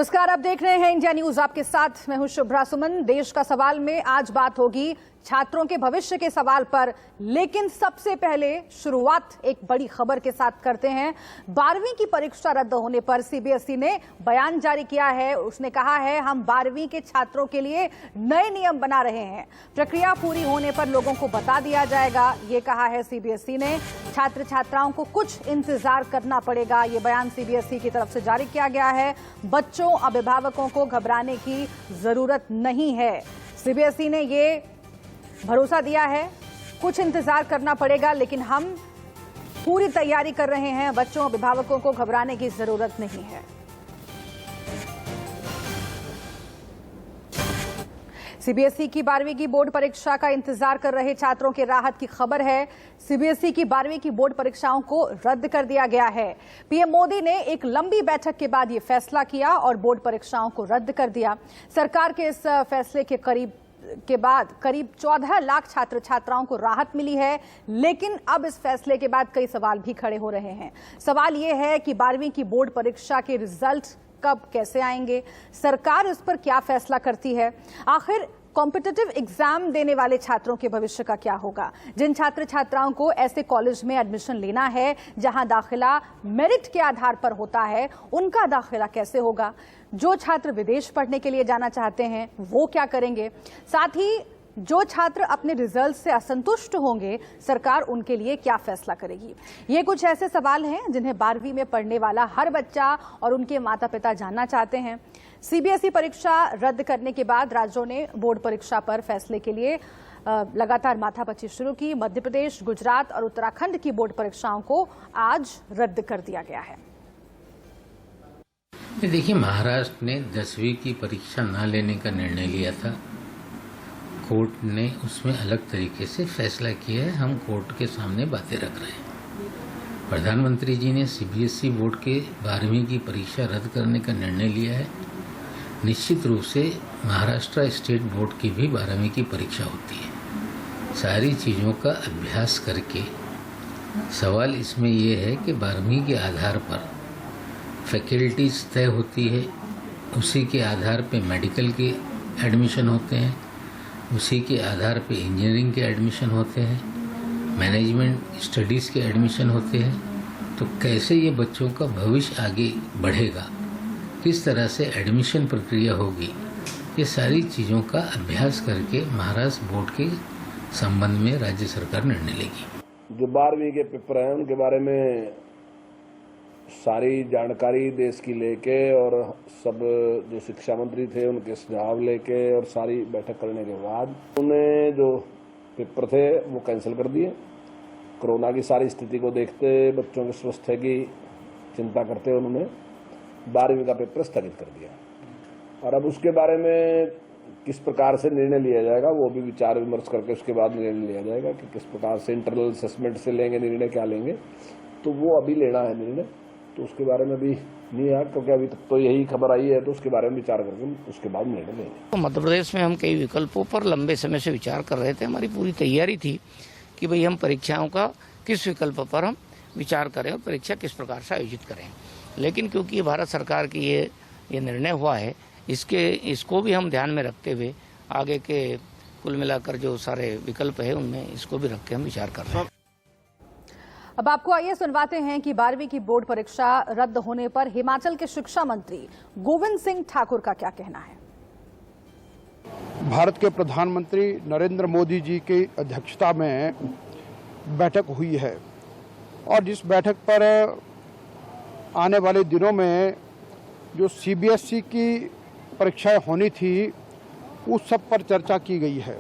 नमस्कार, आप देख रहे हैं इंडिया न्यूज। आपके साथ मैं हूं शुभ्रा सुमन। देश का सवाल में आज बात होगी छात्रों के भविष्य के सवाल पर, लेकिन सबसे पहले शुरुआत एक बड़ी खबर के साथ करते हैं। 12वीं की परीक्षा रद्द होने पर सीबीएसई ने बयान जारी किया है। उसने कहा है, हम 12वीं के छात्रों के लिए नए नियम बना रहे हैं, प्रक्रिया पूरी होने पर लोगों को बता दिया जाएगा। ये कहा है सीबीएसई ने। छात्र छात्राओं को कुछ इंतजार करना पड़ेगा। ये बयान सीबीएसई की तरफ से जारी किया गया है। बच्चों, अभिभावकों को घबराने की जरूरत नहीं है। सीबीएसई ने ये भरोसा दिया है, कुछ इंतजार करना पड़ेगा, लेकिन हम पूरी तैयारी कर रहे हैं। बच्चों, अभिभावकों को घबराने की जरूरत नहीं है। सीबीएसई की 12वीं की बोर्ड परीक्षा का इंतजार कर रहे छात्रों के राहत की खबर है। सीबीएसई की 12वीं की बोर्ड परीक्षाओं को रद्द कर दिया गया है। पीएम मोदी ने एक लंबी बैठक के बाद यह फैसला किया और बोर्ड परीक्षाओं को रद्द कर दिया। सरकार के इस फैसले के बाद करीब 14 लाख छात्र छात्राओं को राहत मिली है, लेकिन अब इस फैसले के बाद कई सवाल भी खड़े हो रहे हैं। सवाल यह है कि 12वीं की बोर्ड परीक्षा के रिजल्ट कब, कैसे आएंगे, सरकार इस पर क्या फैसला करती है, आखिर कॉम्पिटिटिव एग्जाम देने वाले छात्रों के भविष्य का क्या होगा। जिन छात्र छात्राओं को ऐसे कॉलेज में एडमिशन लेना है जहां दाखिला मेरिट के आधार पर होता है, उनका दाखिला कैसे होगा। जो छात्र विदेश पढ़ने के लिए जाना चाहते हैं वो क्या करेंगे। साथ ही जो छात्र अपने रिजल्ट से असंतुष्ट होंगे, सरकार उनके लिए क्या फैसला करेगी। ये कुछ ऐसे सवाल हैं जिन्हें 12वीं में पढ़ने वाला हर बच्चा और उनके माता पिता जानना चाहते हैं। सीबीएसई परीक्षा रद्द करने के बाद राज्यों ने बोर्ड परीक्षा पर फैसले के लिए लगातार माथापच्ची शुरू की। मध्य प्रदेश, गुजरात और उत्तराखंड की बोर्ड परीक्षाओं को आज रद्द कर दिया गया है। देखिए, महाराष्ट्र ने 10वीं की परीक्षा न लेने का निर्णय लिया था। कोर्ट ने उसमें अलग तरीके से फैसला किया है। हम कोर्ट के सामने बातें रख रहे हैं। प्रधानमंत्री जी ने सीबीएसई बोर्ड के 12वीं की परीक्षा रद्द करने का निर्णय लिया है। निश्चित रूप से महाराष्ट्र स्टेट बोर्ड की भी 12वीं की परीक्षा होती है। सारी चीज़ों का अभ्यास करके सवाल इसमें यह है कि 12वीं के आधार पर फैकल्टीज तय होती है, उसी के आधार पे मेडिकल के एडमिशन होते हैं, उसी के आधार पे इंजीनियरिंग के एडमिशन होते हैं, मैनेजमेंट स्टडीज़ के एडमिशन होते हैं। तो कैसे ये बच्चों का भविष्य आगे बढ़ेगा, किस तरह से एडमिशन प्रक्रिया होगी, ये सारी चीज़ों का अभ्यास करके महाराष्ट्र बोर्ड के संबंध में राज्य सरकार निर्णय लेगी। जो 12वीं के पेपर हैं उनके बारे में सारी जानकारी देश की लेके और सब जो शिक्षा मंत्री थे उनके सुझाव लेके और सारी बैठक करने के बाद उन्हें जो पेपर थे वो कैंसिल कर दिए। कोरोना की सारी स्थिति को देखते, बच्चों के स्वास्थ्य की चिंता करते उन्होंने 12वीं का पेपर स्थगित कर दिया। और अब उसके बारे में किस प्रकार से निर्णय लिया जाएगा वो भी विचार विमर्श करके उसके बाद निर्णय लिया जाएगा कि किस प्रकार से इंटरनल असेसमेंट से लेंगे निर्णय, क्या लेंगे, तो वो अभी लेना है निर्णय। तो उसके बारे में भी नहीं है, क्योंकि अभी तक तो यही खबर आई है, तो उसके बारे में विचार करके उसके बाद निर्णय लेंगे। तो मध्य प्रदेश में हम कई विकल्पों पर लंबे समय से विचार कर रहे थे। हमारी पूरी तैयारी थी कि भाई हम परीक्षाओं का किस विकल्प पर हम विचार करें और परीक्षा किस प्रकार से आयोजित करें। लेकिन क्योंकि भारत सरकार की ये निर्णय हुआ है, इसको भी हम ध्यान में रखते हुए आगे के कुल मिलाकर जो सारे विकल्प है उनमें इसको भी रख के हम विचार कर रहे हैं। अब आपको आइए सुनवाते हैं कि 12वीं की बोर्ड परीक्षा रद्द होने पर हिमाचल के शिक्षा मंत्री गोविंद सिंह ठाकुर का क्या कहना है। भारत के प्रधानमंत्री नरेंद्र मोदी जी की अध्यक्षता में बैठक हुई है और जिस बैठक पर आने वाले दिनों में जो सीबीएसई की परीक्षाएं होनी थी उस सब पर चर्चा की गई है।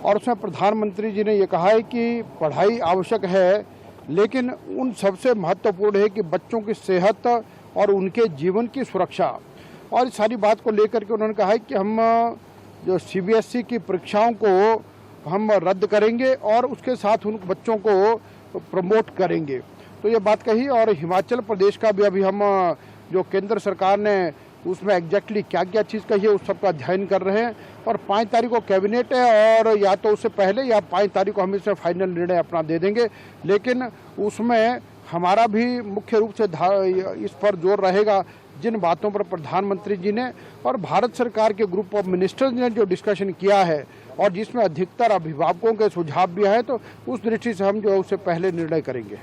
और उसमें प्रधानमंत्री जी ने ये कहा है कि पढ़ाई आवश्यक है, लेकिन उन सबसे महत्वपूर्ण है कि बच्चों की सेहत और उनके जीवन की सुरक्षा। और इस सारी बात को लेकर के उन्होंने कहा है कि हम जो सीबीएसई की परीक्षाओं को हम रद्द करेंगे और उसके साथ उन बच्चों को प्रमोट करेंगे। तो ये बात कही। और हिमाचल प्रदेश का भी अभी हम जो केंद्र सरकार ने उसमें एग्जैक्टली क्या क्या चीज़ कही है उस सब का अध्ययन कर रहे हैं। और 5 तारीख को कैबिनेट है और या तो उससे पहले या 5 तारीख को हम इसमें फाइनल निर्णय अपना दे देंगे। लेकिन उसमें हमारा भी मुख्य रूप से इस पर जोर रहेगा जिन बातों पर प्रधानमंत्री जी ने और भारत सरकार के ग्रुप ऑफ मिनिस्टर्स ने जो डिस्कशन किया है और जिसमें अधिकतर अभिभावकों के सुझाव भी आए, तो उस दृष्टि से हम जो है उससे पहले निर्णय करेंगे।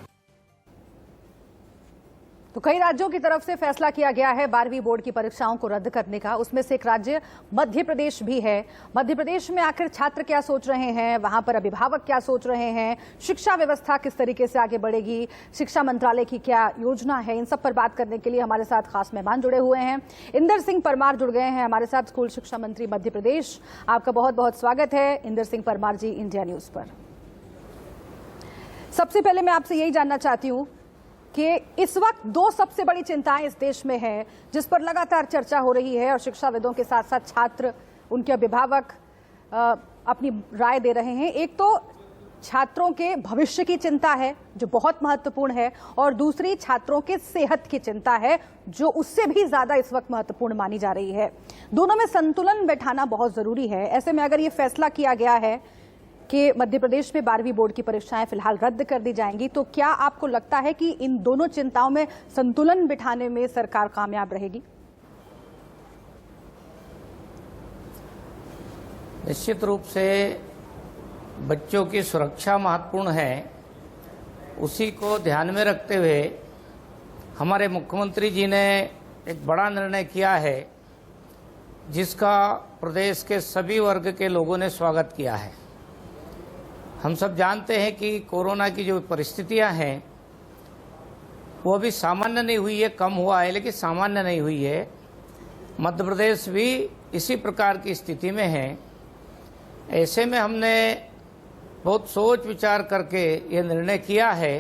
तो कई राज्यों की तरफ से फैसला किया गया है 12वीं बोर्ड की परीक्षाओं को रद्द करने का। उसमें से एक राज्य मध्य प्रदेश भी है। मध्य प्रदेश में आखिर छात्र क्या सोच रहे हैं, वहां पर अभिभावक क्या सोच रहे हैं, शिक्षा व्यवस्था किस तरीके से आगे बढ़ेगी, शिक्षा मंत्रालय की क्या योजना है, इन सब पर बात करने के लिए हमारे साथ खास मेहमान जुड़े हुए हैं। इंदर सिंह परमार जुड़ गए हैं हमारे साथ, स्कूल शिक्षा मंत्री मध्य प्रदेश। आपका बहुत बहुत स्वागत है इंदर सिंह परमार जी इंडिया न्यूज पर। सबसे पहले मैं आपसे यही जानना चाहती हूं कि इस वक्त दो सबसे बड़ी चिंताएं इस देश में है जिस पर लगातार चर्चा हो रही है और शिक्षाविदों के साथ साथ छात्र, उनके अभिभावक अपनी राय दे रहे हैं। एक तो छात्रों के भविष्य की चिंता है जो बहुत महत्वपूर्ण है, और दूसरी छात्रों के सेहत की चिंता है जो उससे भी ज्यादा इस वक्त महत्वपूर्ण मानी जा रही है। दोनों में संतुलन बैठाना बहुत जरूरी है। ऐसे में अगर ये फैसला किया गया है कि मध्य प्रदेश में 12वीं बोर्ड की परीक्षाएं फिलहाल रद्द कर दी जाएंगी, तो क्या आपको लगता है कि इन दोनों चिंताओं में संतुलन बिठाने में सरकार कामयाब रहेगी? निश्चित रूप से बच्चों की सुरक्षा महत्वपूर्ण है। उसी को ध्यान में रखते हुए हमारे मुख्यमंत्री जी ने एक बड़ा निर्णय किया है जिसका प्रदेश के सभी वर्ग के लोगों ने स्वागत किया है। हम सब जानते हैं कि कोरोना की जो परिस्थितियां हैं वो अभी सामान्य नहीं हुई है, कम हुआ है लेकिन सामान्य नहीं हुई है। मध्य प्रदेश भी इसी प्रकार की स्थिति में है। ऐसे में हमने बहुत सोच विचार करके ये निर्णय किया है,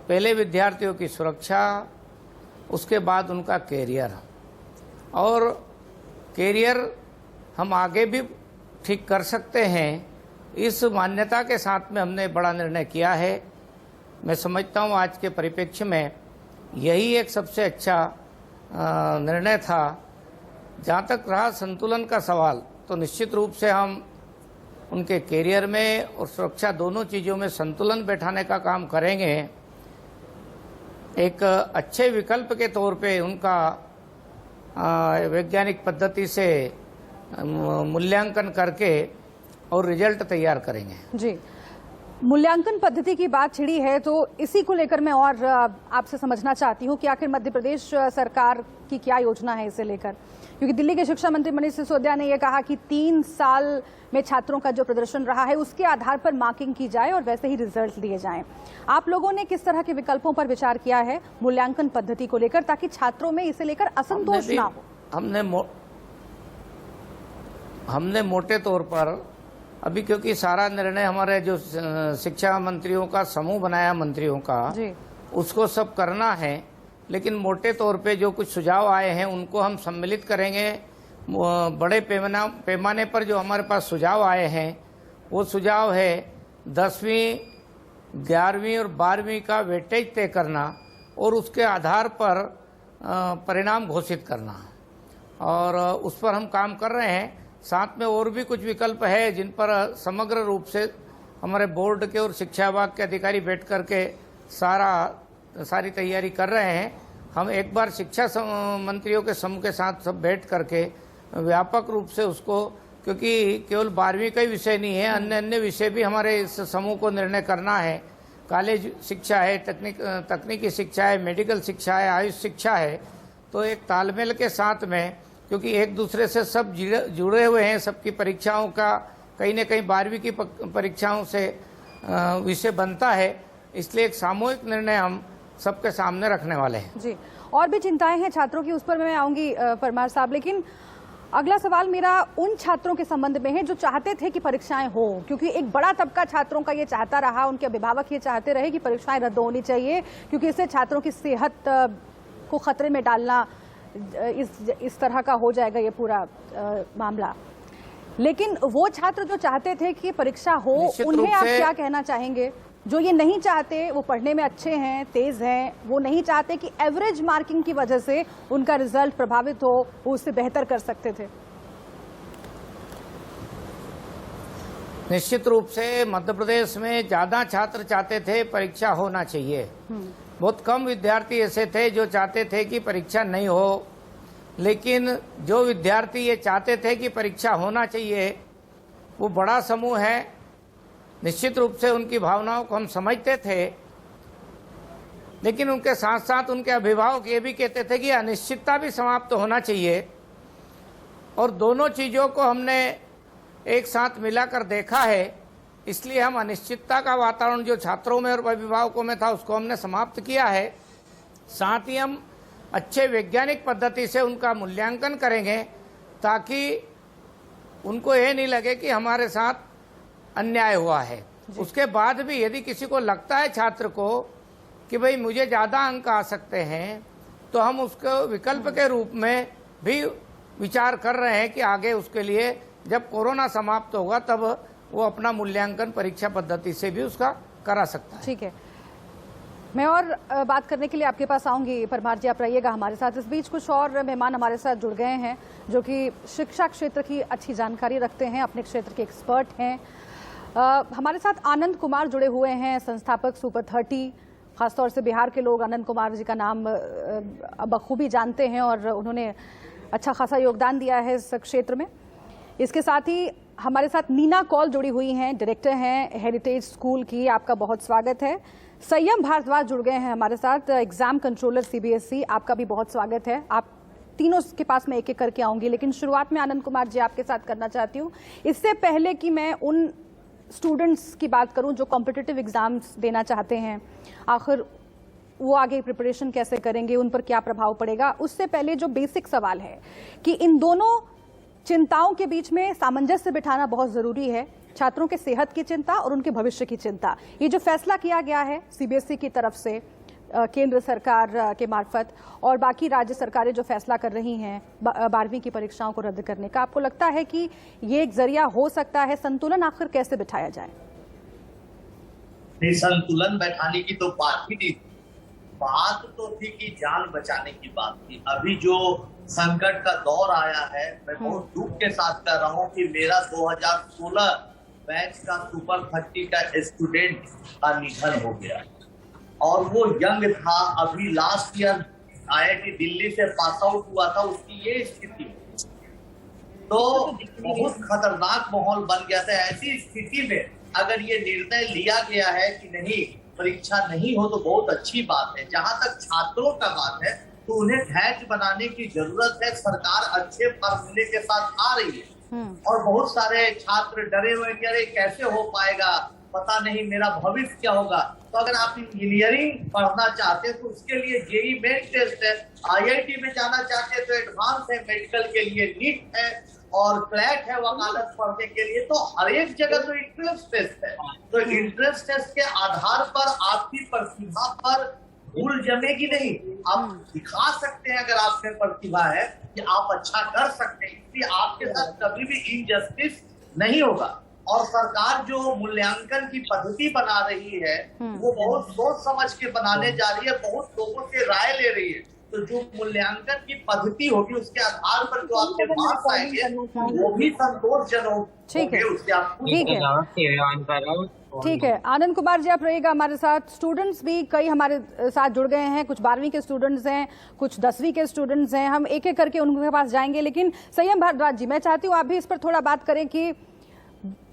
पहले विद्यार्थियों की सुरक्षा, उसके बाद उनका कैरियर, और कैरियर हम आगे भी ठीक कर सकते हैं, इस मान्यता के साथ में हमने बड़ा निर्णय किया है। मैं समझता हूँ आज के परिप्रेक्ष्य में यही एक सबसे अच्छा निर्णय था। जहाँ तक रहा संतुलन का सवाल, तो निश्चित रूप से हम उनके कैरियर में और सुरक्षा दोनों चीज़ों में संतुलन बैठाने का काम करेंगे। एक अच्छे विकल्प के तौर पे उनका वैज्ञानिक पद्धति से मूल्यांकन करके और रिजल्ट तैयार करेंगे। जी, मूल्यांकन पद्धति की बात छिड़ी है तो इसी को लेकर मैं और आपसे समझना चाहती हूँ कि आखिर मध्य प्रदेश सरकार की क्या योजना है इसे लेकर, क्योंकि दिल्ली के शिक्षा मंत्री मनीष सिसोदिया ने यह कहा कि 3 साल में छात्रों का जो प्रदर्शन रहा है उसके आधार पर मार्किंग की जाए और वैसे ही रिजल्ट दिए जाएं। आप लोगों ने किस तरह के विकल्पों पर विचार किया है मूल्यांकन पद्धति को लेकर, ताकि छात्रों में इसे लेकर असंतोष ना हो? हमने मोटे तौर पर अभी, क्योंकि सारा निर्णय हमारे जो शिक्षा मंत्रियों का समूह बनाया मंत्रियों का, उसको सब करना है, लेकिन मोटे तौर पे जो कुछ सुझाव आए हैं उनको हम सम्मिलित करेंगे। बड़े पैमाने पर जो हमारे पास सुझाव आए हैं वो सुझाव है 10वीं, 11वीं और 12वीं का वेटेज तय करना और उसके आधार पर परिणाम घोषित करना, और उस पर हम काम कर रहे हैं। साथ में और भी कुछ विकल्प है जिन पर समग्र रूप से हमारे बोर्ड के और शिक्षा विभाग के अधिकारी बैठ करके सारी तैयारी कर रहे हैं। हम एक बार शिक्षा मंत्रियों के समूह के साथ सब बैठ करके व्यापक रूप से उसको, क्योंकि केवल 12वीं का ही विषय नहीं है, अन्य विषय भी हमारे इस समूह को निर्णय करना है। कॉलेज शिक्षा है, तकनीकी शिक्षा है, मेडिकल शिक्षा है, आयुष शिक्षा है, तो एक तालमेल के साथ में, क्योंकि एक दूसरे से सब जुड़े हुए हैं, सबकी परीक्षाओं का कहीं न कहीं 12वीं की परीक्षाओं से विषय बनता है, इसलिए एक सामूहिक निर्णय हम सबके सामने रखने वाले हैं। जी, और भी चिंताएं हैं छात्रों की, उस पर मैं आऊंगी परमार साहब, लेकिन अगला सवाल मेरा उन छात्रों के संबंध में है जो चाहते थे कि परीक्षाएं हो, क्योंकि एक बड़ा तबका छात्रों का ये चाहता रहा, उनके अभिभावक ये चाहते रहे कि परीक्षाएं रद्द होनी चाहिए, क्योंकि इससे छात्रों की सेहत को खतरे में डालना, इस तरह का हो जाएगा ये पूरा मामला। लेकिन वो छात्र जो चाहते थे कि परीक्षा हो, उन्हें आप क्या कहना चाहेंगे? जो ये नहीं चाहते, वो पढ़ने में अच्छे हैं, तेज हैं, वो नहीं चाहते कि एवरेज मार्किंग की वजह से उनका रिजल्ट प्रभावित हो, वो उससे बेहतर कर सकते थे। निश्चित रूप से मध्य प्रदेश में ज्यादा छात्र चाहते थे परीक्षा होना चाहिए, बहुत कम विद्यार्थी ऐसे थे जो चाहते थे कि परीक्षा नहीं हो, लेकिन जो विद्यार्थी ये चाहते थे कि परीक्षा होना चाहिए वो बड़ा समूह है। निश्चित रूप से उनकी भावनाओं को हम समझते थे, लेकिन उनके साथ साथ उनके अभिभावक ये भी कहते थे कि अनिश्चितता भी समाप्त होना चाहिए। और दोनों चीज़ों को हमने एक साथ मिलाकर देखा है, इसलिए हम अनिश्चितता का वातावरण जो छात्रों में और अभिभावकों में था उसको हमने समाप्त किया है। साथ ही हम अच्छे वैज्ञानिक पद्धति से उनका मूल्यांकन करेंगे ताकि उनको ये नहीं लगे कि हमारे साथ अन्याय हुआ है। उसके बाद भी यदि किसी को लगता है छात्र को कि भाई मुझे ज़्यादा अंक आ सकते हैं, तो हम उसको विकल्प के रूप में भी विचार कर रहे हैं कि आगे उसके लिए जब कोरोना समाप्त होगा तब वो अपना मूल्यांकन परीक्षा पद्धति से भी उसका करा सकता है। ठीक है, मैं और बात करने के लिए आपके पास आऊंगी। परमार जी, आप रहिएगा हमारे साथ। इस बीच कुछ और मेहमान हमारे साथ जुड़ गए हैं जो कि शिक्षा क्षेत्र की अच्छी जानकारी रखते हैं, अपने क्षेत्र के एक्सपर्ट हैं। हमारे साथ आनंद कुमार जुड़े हुए हैं, संस्थापक सुपर 30। खासतौर से बिहार के लोग आनंद कुमार जी का नाम बखूबी जानते हैं और उन्होंने अच्छा खासा योगदान दिया है इस क्षेत्र में। इसके साथ ही हमारे साथ मीना कौल जुड़ी हुई हैं, डायरेक्टर हैं हेरिटेज स्कूल की। आपका बहुत स्वागत है। संयम भारद्वाज जुड़ गए हैं हमारे साथ, एग्जाम कंट्रोलर CBSE। आपका भी बहुत स्वागत है। आप तीनों के पास मैं एक एक करके आऊंगी, लेकिन शुरुआत में आनंद कुमार जी आपके साथ करना चाहती हूँ। इससे पहले कि मैं उन स्टूडेंट्स की बात करूं जो कॉम्पिटिटिव एग्जाम्स देना चाहते हैं, आखिर वो आगे प्रिपरेशन कैसे करेंगे, उन पर क्या प्रभाव पड़ेगा, उससे पहले जो बेसिक सवाल है कि इन दोनों चिंताओं के बीच में सामंजस्य बिठाना बहुत जरूरी है। छात्रों के सेहत की चिंता और उनके भविष्य की चिंता। ये जो फैसला किया गया है CBSE की तरफ से, केंद्र सरकार के मार्फत, और बाकी राज्य सरकारें जो फैसला कर रही हैं 12वीं की परीक्षाओं को रद्द करने का, आपको लगता है कि ये एक जरिया हो सकता है? संतुलन आखिर कैसे बिठाया जाए? नहीं, संतुलन बैठाने की तो बात ही नहीं, बात तो थी कि जान बचाने की बात थी। अभी जो संकट का दौर आया है, मैं बहुत दुख के साथ कह रहा हूँ कि मेरा 2016 बैच का सुपर 30 का स्टूडेंट का निधन हो गया और वो यंग था, अभी लास्ट ईयर IIT दिल्ली से पास आउट हुआ था, उसकी ये स्थिति। तो बहुत खतरनाक माहौल बन गया था। ऐसी स्थिति में अगर ये निर्णय लिया गया है कि नहीं परीक्षा नहीं हो तो बहुत अच्छी बात है। जहां तक छात्रों का बात है तो उन्हें धैर्य बनाने की जरूरत है। सरकार अच्छे फॉर्मूले के साथ आ रही है और बहुत सारे छात्र डरे हुए कि अरे कैसे हो पाएगा, पता नहीं मेरा भविष्य क्या होगा। तो अगर आप इंजीनियरिंग पढ़ना चाहते हैं तो उसके लिए JEE मेन टेस्ट है, IIT में जाना चाहते हैं तो एडवांस है, मेडिकल के लिए नीट है और क्लैट है वकालत पढ़ने के लिए। तो हर एक जगह तो इंट्रेंस टेस्ट है। तो इंट्रेंस टेस्ट के आधार पर आपकी प्रतिभा पर भूल जमेगी नहीं। आप दिखा सकते हैं अगर आप में प्रतिभा है कि आप अच्छा कर सकते हैं, इसलिए आपके साथ कभी भी इनजस्टिस नहीं होगा। और सरकार जो मूल्यांकन की पद्धति बना रही है वो बहुत सोच समझ के बनाने जा रही है, बहुत लोगों से राय ले रही है। तो जो मूल्यांकन की पद्धति होगी उसके आधार पर जो आपके पास आएंगे वो भी संतोषजनक होंगे। उससे आप ठीक है। आनंद कुमार जी, आप रहिएगा हमारे साथ। स्टूडेंट्स भी कई हमारे साथ जुड़ गए हैं, कुछ 12वीं के स्टूडेंट्स हैं, कुछ 10वीं के स्टूडेंट्स हैं। हम एक एक करके उनके पास जाएंगे, लेकिन संयम भारद्वाज जी, मैं चाहती हूँ आप भी इस पर थोड़ा बात करें कि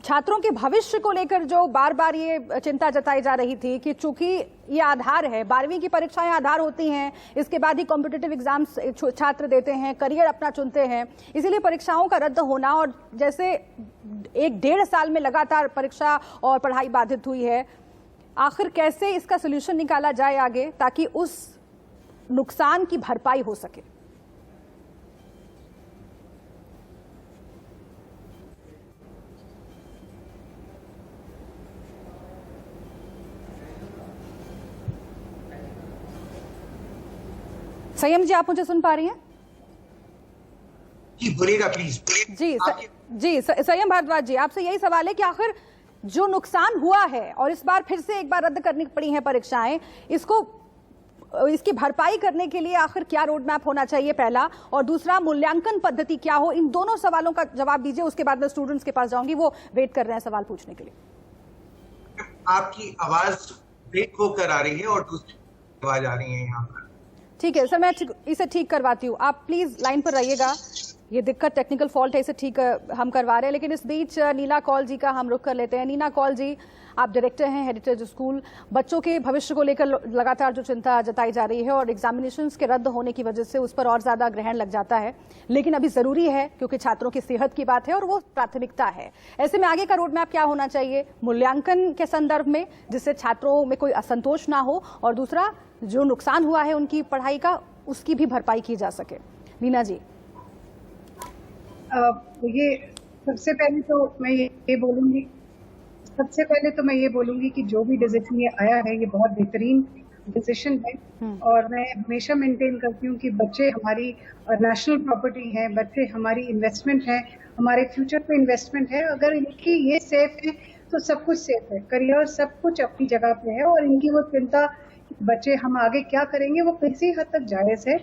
छात्रों के भविष्य को लेकर जो बार बार ये चिंता जताई जा रही थी कि चूंकि ये आधार है, 12वीं की परीक्षाएं आधार होती हैं, इसके बाद ही कॉम्पिटिटिव एग्जाम्स छात्र देते हैं, करियर अपना चुनते हैं, इसीलिए परीक्षाओं का रद्द होना और जैसे 1-1.5 साल में लगातार परीक्षा और पढ़ाई बाधित हुई है, आखिर कैसे इसका सोल्यूशन निकाला जाए आगे ताकि उस नुकसान की भरपाई हो सके? संयम जी, आप मुझे सुन पा रही हैं? जी बोलिएगा प्लीज। जी संयम भारद्वाज जी, आपसे यही सवाल है कि आखिर जो नुकसान हुआ है और इस बार फिर से एक बार रद्द करनी पड़ी हैं परीक्षाएं, इसकी भरपाई करने के लिए आखिर क्या रोड मैप होना चाहिए, पहला, और दूसरा मूल्यांकन पद्धति क्या हो? इन दोनों सवालों का जवाब दीजिए, उसके बाद मैं स्टूडेंट्स के पास जाऊंगी, वो वेट कर रहे हैं सवाल पूछने के लिए। आपकी आवाज ब्रेक होकर आ रही है और दूसरी आवाज आ रही है यहाँ पर। ठीक है सर, मैं इसे ठीक करवाती हूँ, आप प्लीज लाइन पर रहिएगा। ये दिक्कत टेक्निकल फॉल्ट है, इसे ठीक हम करवा रहे हैं। लेकिन इस बीच नीना कौल जी का हम रुख कर लेते हैं। नीना कौल जी, आप डायरेक्टर हैं हेरिटेज स्कूल। बच्चों के भविष्य को लेकर लगातार जो चिंता जताई जा रही है और एग्जामिनेशंस के रद्द होने की वजह से उस पर और ज्यादा ग्रहण लग जाता है, लेकिन अभी जरूरी है क्योंकि छात्रों की सेहत की बात है और वो प्राथमिकता है। ऐसे में आगे का रोड मैप क्या होना चाहिए मूल्यांकन के संदर्भ में, जिससे छात्रों में कोई असंतोष ना हो, और दूसरा जो नुकसान हुआ है उनकी पढ़ाई का, उसकी भी भरपाई की जा सके। नीना जी। ये सबसे पहले तो मैं ये बोलूंगी कि जो भी डिसीजन ये आया है ये बहुत बेहतरीन डिसीजन है, और मैं हमेशा मेंटेन करती हूँ कि बच्चे हमारी नेशनल प्रॉपर्टी है, बच्चे हमारी इन्वेस्टमेंट है, हमारे फ्यूचर पे इन्वेस्टमेंट है। अगर इनकी ये सेफ है तो सब कुछ सेफ है, करियर सब कुछ अपनी जगह पे है, और इनकी वो चिंता बच्चे हम आगे क्या करेंगे वो किसी हद तक जायज है।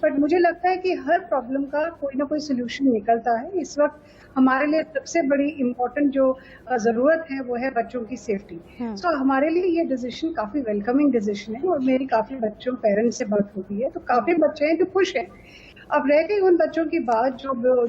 बट मुझे लगता है कि हर प्रॉब्लम का कोई ना कोई सोल्यूशन निकलता है। इस वक्त हमारे लिए सबसे बड़ी इम्पोर्टेंट जो जरूरत है वो है बच्चों की सेफ्टी। सो हमारे लिए ये डिसीजन काफी वेलकमिंग डिसीजन है, और मेरी काफी बच्चों पेरेंट्स से बात होती है तो काफी बच्चे हैं जो खुश हैं। अब रह गई उन बच्चों की बात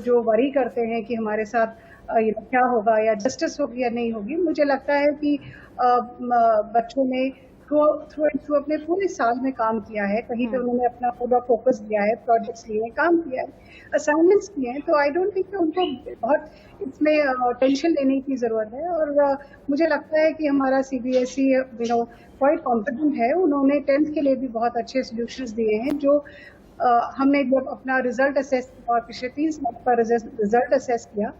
जो वरी करते हैं कि हमारे साथ क्या होगा या जस्टिस होगी या नहीं होगी। मुझे लगता है कि बच्चों ने थ्रू अपने पूरे साल में काम किया है, कहीं पे उन्होंने अपना पूरा फोकस दिया है, प्रोजेक्ट्स लिए, काम किया है, असाइनमेंट्स किए हैं, तो आई डोंट थिंक उनको बहुत इसमें टेंशन लेने की जरूरत है। और मुझे लगता है कि हमारा सीबीएसई क्वाइट कॉम्पिटेंट है, उन्होंने 10th के लिए भी बहुत अच्छे सोल्यूशंस दिए हैं। जो हमने जब अपना रिजल्ट असेस किया, पिछले 3 साल का रिजल्ट असेस किया,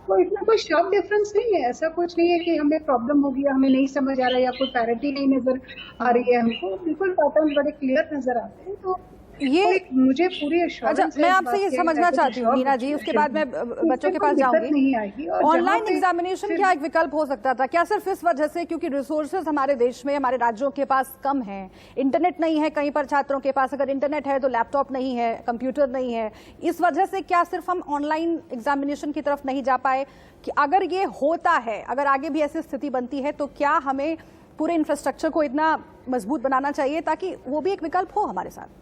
तो इतना कोई शार्प डिफरेंस नहीं है। ऐसा कुछ नहीं है कि हमें प्रॉब्लम होगी या हमें नहीं समझ आ रहा है या कोई पैरिटी नहीं नजर आ रही है, हमको बिल्कुल पैटर्न बड़े क्लियर नजर आते हैं। तो ये मुझे पूरी अच्छा, मैं आपसे ये समझना चाहती हूँ मीना जी, उसके बाद मैं बच्चों के पास जाऊंगी। ऑनलाइन एग्जामिनेशन क्या एक विकल्प हो सकता था क्या? सिर्फ इस वजह से क्योंकि रिसोर्सेज हमारे देश में, हमारे राज्यों के पास कम है, इंटरनेट नहीं है कहीं पर छात्रों के पास, अगर इंटरनेट है तो लैपटॉप नहीं है, कंप्यूटर नहीं है, इस वजह से क्या सिर्फ हम ऑनलाइन एग्जामिनेशन की तरफ नहीं जा पाए? कि अगर ये होता है, अगर आगे भी ऐसी स्थिति बनती है, तो क्या हमें पूरे इंफ्रास्ट्रक्चर को इतना मजबूत बनाना चाहिए ताकि वो भी एक विकल्प हो हमारे साथ?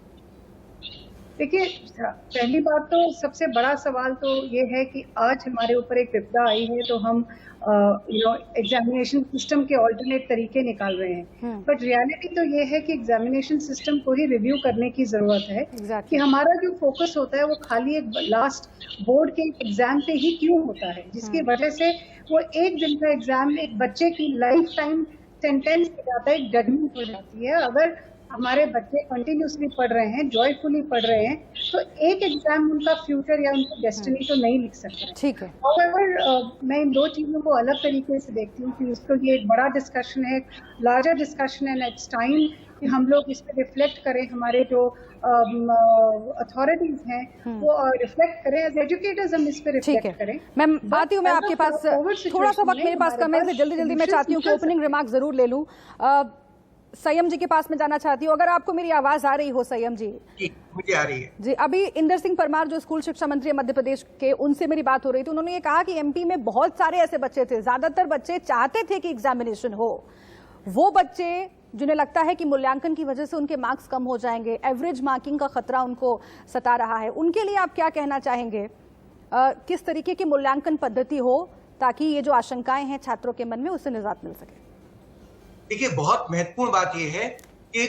देखिए, पहली बात तो सबसे बड़ा सवाल तो ये है कि आज हमारे ऊपर एक विपदा आई है, तो हम एग्जामिनेशन सिस्टम के ऑल्टरनेट तरीके निकाल रहे हैं। बट रियलिटी तो ये है कि एग्जामिनेशन सिस्टम को ही रिव्यू करने की जरूरत है कि हमारा जो फोकस होता है वो खाली एक लास्ट बोर्ड के एग्जाम पे ही क्यों होता है, जिसकी वजह से वो एक दिन का एग्जाम एक बच्चे की लाइफ टाइम सेंटेंस हो जाता है, जजमेंट हो जाती है। अगर हमारे बच्चे कंटिन्यूसली पढ़ रहे हैं, जॉयफुली पढ़ रहे हैं, तो एक एग्जाम उनका फ्यूचर या उनकी डेस्टिनी तो नहीं लिख सकते। ठीक है। और मैं इन दो चीजों को अलग तरीके से देखती हूँ कि उसको ये एक बड़ा डिस्कशन है, लार्जर डिस्कशन है, नेक्स्ट टाइम कि हम लोग इस पर रिफ्लेक्ट करें, हमारे जो अथॉरिटीज हैं वो रिफ्लेक्ट करें, एज एजुकेटर्स हम इस पर रिफ्लेक्ट करें। मैं आती हूँ, मैं आपके पास थोड़ा सा वक्त मेरे पास कम है, जल्दी मैं चाहती हूँ कि ओपनिंग रिमार्क जरूर ले लूँ। संयम जी के पास में जाना चाहती हूँ, अगर आपको मेरी आवाज आ रही हो संयम जी। मुझे आ रही है जी। अभी इंदर सिंह परमार जो स्कूल शिक्षा मंत्री है मध्य प्रदेश के, उनसे मेरी बात हो रही थी, उन्होंने ये कहा कि एमपी में बहुत सारे ऐसे बच्चे थे, ज्यादातर बच्चे चाहते थे कि एग्जामिनेशन हो, वो बच्चे जिन्हें लगता है कि मूल्यांकन की वजह से उनके मार्क्स कम हो जाएंगे, एवरेज मार्किंग का खतरा उनको सता रहा है, उनके लिए आप क्या कहना चाहेंगे? किस तरीके की मूल्यांकन पद्धति हो ताकि ये जो आशंकाएं हैं छात्रों के मन में, उससे निजात मिल सके? देखिए, बहुत महत्वपूर्ण बात यह है कि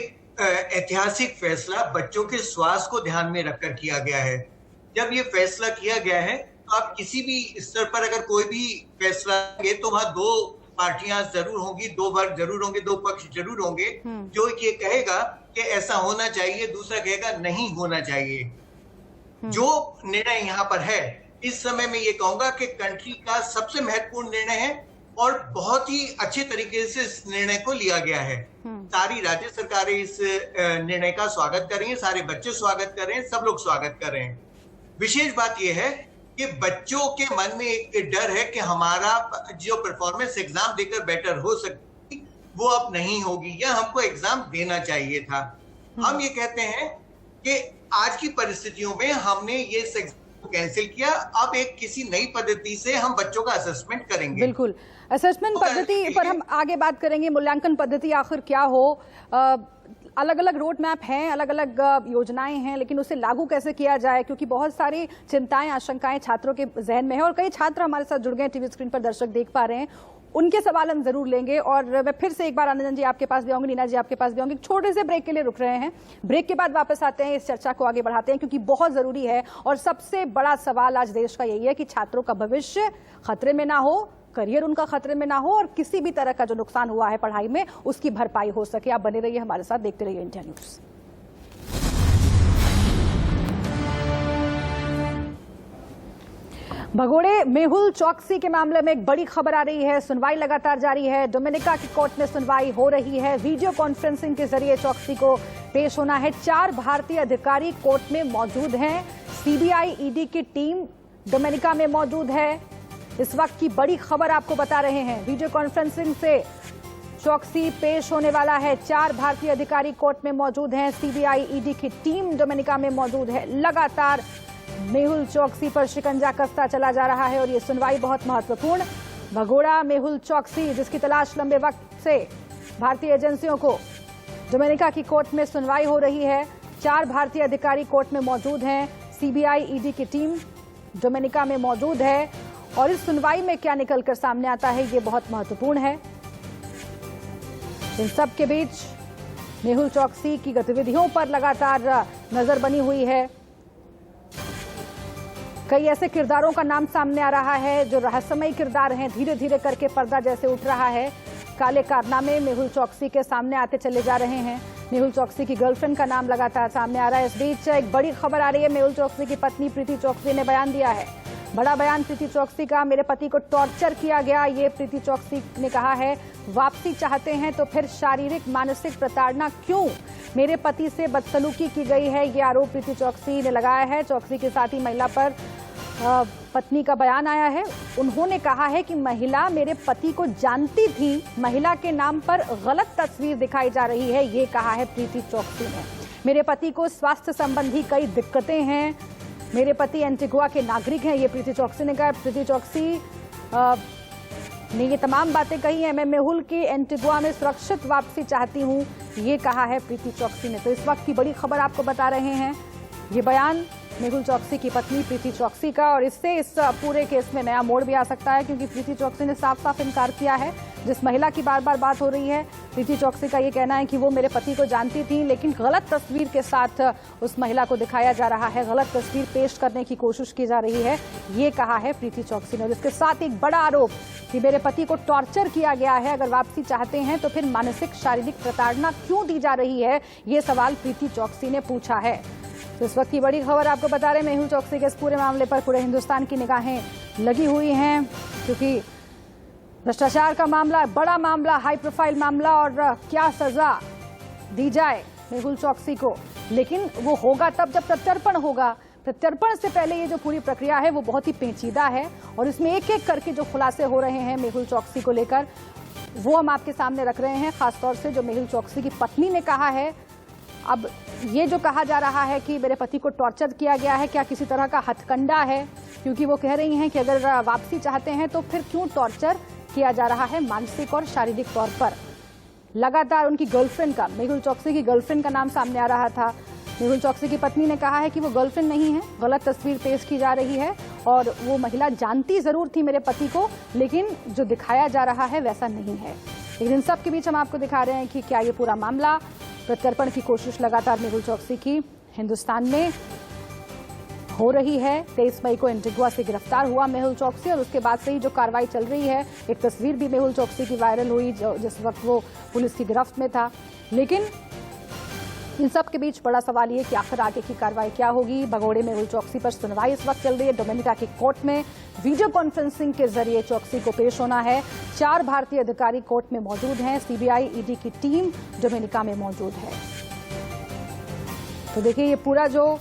ऐतिहासिक फैसला बच्चों के स्वास्थ्य को ध्यान में रखकर किया गया है। जब ये फैसला किया गया है तो आप किसी भी स्तर पर अगर कोई भी फैसला लेंगे तो वहां दो पार्टियां जरूर होंगी, दो वर्ग जरूर होंगे, दो पक्ष जरूर होंगे। जो ये कहेगा कि ऐसा होना चाहिए, दूसरा कहेगा नहीं होना चाहिए। जो निर्णय यहाँ पर है, इस समय मैं ये कहूंगा कि कंट्री का सबसे महत्वपूर्ण निर्णय है और बहुत ही अच्छे तरीके से इस निर्णय को लिया गया है। सारी राज्य सरकारें इस निर्णय का स्वागत कर रही हैं, सारे बच्चे स्वागत कर रहे हैं, सब लोग स्वागत कर रहे हैं। विशेष बात यह है कि बच्चों के मन में एक डर है कि हमारा जो परफॉर्मेंस एग्जाम देकर बेटर हो सकती वो अब नहीं होगी, या हमको एग्जाम देना चाहिए था। हम ये कहते हैं कि आज की परिस्थितियों में हमने ये कैंसिल किया, अब एक किसी नई पद्धति से हम बच्चों का असेसमेंट करेंगे। बिल्कुल, असेसमेंट पद्धति पर हम आगे बात करेंगे, मूल्यांकन पद्धति आखिर क्या हो। अलग अलग रोड मैप हैं, अलग अलग योजनाएं हैं, लेकिन उसे लागू कैसे किया जाए, क्योंकि बहुत सारी चिंताएं, आशंकाएं छात्रों के जहन में है और कई छात्र हमारे साथ जुड़ गए, टीवी स्क्रीन पर दर्शक देख पा रहे हैं, उनके सवाल हम जरूर लेंगे। और मैं फिर से एक बार आनंदन जी आपके पास भी आऊंगी, नीना जी आपके पास भी आऊंगी। छोटे से ब्रेक के लिए रुक रहे हैं, ब्रेक के बाद वापस आते हैं, इस चर्चा को आगे बढ़ाते हैं, क्योंकि बहुत जरूरी है। और सबसे बड़ा सवाल आज देश का यही है कि छात्रों का भविष्य खतरे में ना हो, करियर उनका खतरे में ना हो और किसी भी तरह का जो नुकसान हुआ है पढ़ाई में उसकी भरपाई हो सके। आप बने रहिए हमारे साथ, देखते रहिए इंडिया न्यूज। भगोड़े मेहुल चौकसी के मामले में एक बड़ी खबर आ रही है। सुनवाई लगातार जारी है। डोमिनिका की कोर्ट में सुनवाई हो रही है। वीडियो कॉन्फ्रेंसिंग के जरिए चौकसी को पेश होना है। 4 भारतीय अधिकारी कोर्ट में मौजूद हैं। सीबीआई ईडी की टीम डोमिनिका में मौजूद है। इस वक्त की बड़ी खबर आपको बता रहे हैं। वीडियो कॉन्फ्रेंसिंग से चौकसी पेश होने वाला है। 4 भारतीय अधिकारी कोर्ट में मौजूद हैं। सीबीआई ईडी की टीम डोमिनिका में मौजूद है। लगातार मेहुल चौकसी पर शिकंजा कसता चला जा रहा है और ये सुनवाई बहुत महत्वपूर्ण। भगोड़ा मेहुल चौकसी, जिसकी तलाश लंबे वक्त से भारतीय एजेंसियों को डोमिनिका की कोर्ट में सुनवाई हो रही है। 4 भारतीय अधिकारी कोर्ट में मौजूद हैं। सीबीआई ईडी की टीम डोमिनिका में मौजूद है और इस सुनवाई में क्या निकलकर सामने आता है ये बहुत महत्वपूर्ण है। इन सब के बीच मेहुल चौकसी की गतिविधियों पर लगातार नजर बनी हुई है। कई ऐसे किरदारों का नाम सामने आ रहा है जो रहस्यमयी किरदार हैं। धीरे धीरे करके पर्दा जैसे उठ रहा है। काले कारनामे मेहुल चौकसी के सामने आते चले जा रहे हैं। मेहुल चौकसी की गर्लफ्रेंड का नाम लगातार सामने आ रहा है। इस बीच एक बड़ी खबर आ रही है। मेहुल चौकसी की पत्नी प्रीति चौकसी ने बयान दिया है। बड़ा बयान प्रीति चौकसी का। मेरे पति को टॉर्चर किया गया, ये प्रीति चौकसी ने कहा है। वापसी चाहते हैं तो फिर शारीरिक मानसिक प्रताड़ना क्यों? मेरे पति से बदसलूकी की गई है, ये आरोप प्रीति चौकसी ने लगाया है। चौकसी के साथ ही महिला पर पत्नी का बयान आया है। उन्होंने कहा है कि महिला मेरे पति को जानती थी, महिला के नाम पर गलत तस्वीर दिखाई जा रही है, ये कहा है प्रीति चौकसी ने। मेरे पति को स्वास्थ्य संबंधी कई दिक्कतें हैं। मेरे पति एंटीगुआ के नागरिक हैं, ये प्रीति चौकसी ने कहा। प्रीति चौकसी ने ये तमाम बातें कही हैं। मैं मेहुल की एंटीगुआ में सुरक्षित वापसी चाहती हूँ, ये कहा है प्रीति चौकसी ने। तो इस वक्त की बड़ी खबर आपको बता रहे हैं। ये बयान मेहुल चौकसी की पत्नी प्रीति चौकसी का, और इससे इस पूरे केस में नया मोड़ भी आ सकता है, क्योंकि प्रीति चौकसी ने साफ साफ इनकार किया है। जिस महिला की बार बार बात हो रही है, प्रीति चौकसी का ये कहना है कि वो मेरे पति को जानती थी, लेकिन गलत तस्वीर के साथ उस महिला को दिखाया जा रहा है, गलत तस्वीर पेश करने की कोशिश की जा रही है, ये कहा है प्रीति चौकसी ने। और इसके साथ एक बड़ा आरोप कि मेरे पति को टॉर्चर किया गया है, अगर वापसी चाहते हैं तो फिर मानसिक शारीरिक प्रताड़ना क्यों दी जा रही है, ये सवाल प्रीति चौकसी ने पूछा है। तो इस वक्त की बड़ी खबर आपको बता रहे हैं। मेहुल चौकसी के इस पूरे मामले पर पूरे हिंदुस्तान की निगाहें लगी हुई हैं, क्योंकि भ्रष्टाचार का मामला, बड़ा मामला, हाई प्रोफाइल मामला, और क्या सजा दी जाए मेहुल चौकसी को। लेकिन वो होगा तब जब प्रत्यर्पण होगा। प्रत्यर्पण से पहले ये जो पूरी प्रक्रिया है वो बहुत ही पेचीदा है और इसमें एक एक करके जो खुलासे हो रहे हैं मेहुल चौकसी को लेकर, वो हम आपके सामने रख रहे हैं। खासतौर से जो मेहुल चौकसी की पत्नी ने कहा है। अब ये जो कहा जा रहा है कि मेरे पति को टॉर्चर किया गया है, क्या किसी तरह का हथकंडा है? क्योंकि वो कह रही हैं कि अगर वापसी चाहते हैं तो फिर क्यों टॉर्चर किया जा रहा है मानसिक और शारीरिक तौर पर। लगातार उनकी गर्लफ्रेंड का, मेहुल चौकसी की गर्लफ्रेंड का नाम सामने आ रहा था। मेहुल चौकसी की पत्नी ने कहा है कि वो गर्लफ्रेंड नहीं है, गलत तस्वीर पेश की जा रही है और वो महिला जानती जरूर थी मेरे पति को, लेकिन जो दिखाया जा रहा है वैसा नहीं है। लेकिन इन सब के बीच हम आपको दिखा रहे हैं कि क्या ये पूरा मामला, प्रत्यर्पण की कोशिश लगातार मेहुल चौकसी की हिंदुस्तान में हो रही है। 23 मई को एंटीगुआ से गिरफ्तार हुआ मेहुल चौकसी और उसके बाद से ही जो कार्रवाई चल रही है, एक तस्वीर भी मेहुल चौकसी की वायरल हुई जिस वक्त वो पुलिस की गिरफ्त में था। लेकिन इन सब के बीच बड़ा सवाल ये कि आखिर आगे की कार्रवाई क्या होगी। भगोड़े मेहुल चौकसी पर सुनवाई इस वक्त चल रही है। डोमिनिका की कोर्ट में वीडियो कॉन्फ्रेंसिंग के जरिए चौकसी को पेश होना है। 4 भारतीय अधिकारी कोर्ट में मौजूद हैं। सीबीआई ईडी की टीम डोमिनिका में मौजूद है। तो देखिए, ये पूरा जो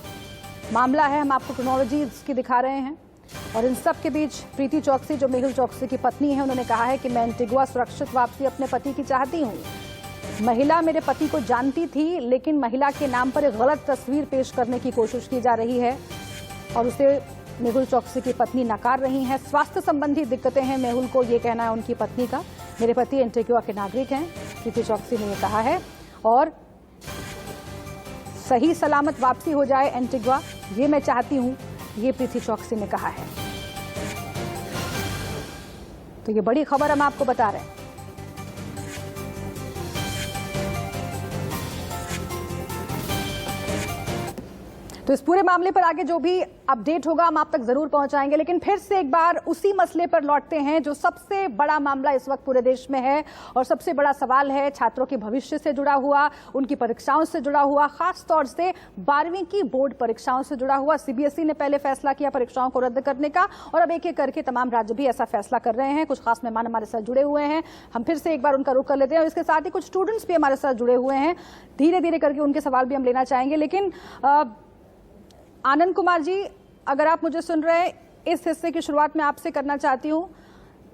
मामला है हम आपको क्रोनोलॉजी इसकी दिखा रहे हैं। और इन सब के बीच प्रीति चौकसी, जो मेहुल चौकसी की पत्नी है, उन्होंने कहा है कि मैं एंटीगुआ सुरक्षित वापसी अपने पति की चाहती हूँ। महिला मेरे पति को जानती थी, लेकिन महिला के नाम पर एक गलत तस्वीर पेश करने की कोशिश की जा रही है और उसे मेहुल चौकसी की पत्नी नकार रही हैं। स्वास्थ्य संबंधी दिक्कतें हैं मेहुल को, ये कहना है उनकी पत्नी का। मेरे पति एंटीगुआ के नागरिक हैं, प्रीति चौकसी ने ये कहा है। और सही सलामत वापसी हो जाए एंटीगुआ, ये मैं चाहती हूं, ये प्रीति चौकसी ने कहा है। तो ये बड़ी खबर हम आपको बता रहे हैं। तो इस पूरे मामले पर आगे जो भी अपडेट होगा हम आप तक जरूर पहुंचाएंगे, लेकिन फिर से एक बार उसी मसले पर लौटते हैं जो सबसे बड़ा मामला इस वक्त पूरे देश में है और सबसे बड़ा सवाल है छात्रों के भविष्य से जुड़ा हुआ, उनकी परीक्षाओं से जुड़ा हुआ, खास तौर से 12वीं की बोर्ड परीक्षाओं से जुड़ा हुआ। सीबीएसई ने पहले फैसला किया परीक्षाओं को रद्द करने का और अब एक एक करके तमाम राज्य भी ऐसा फैसला कर रहे हैं। कुछ खास मेहमान हमारे साथ जुड़े हुए हैं, हम फिर से एक बार उनका रुख कर लेते हैं और इसके साथ ही कुछ स्टूडेंट्स भी हमारे साथ जुड़े हुए हैं। धीरे धीरे करके उनके सवाल भी हम लेना चाहेंगे, लेकिन आनंद कुमार जी, अगर आप मुझे सुन रहे हैं, इस हिस्से की शुरुआत में आपसे करना चाहती हूं।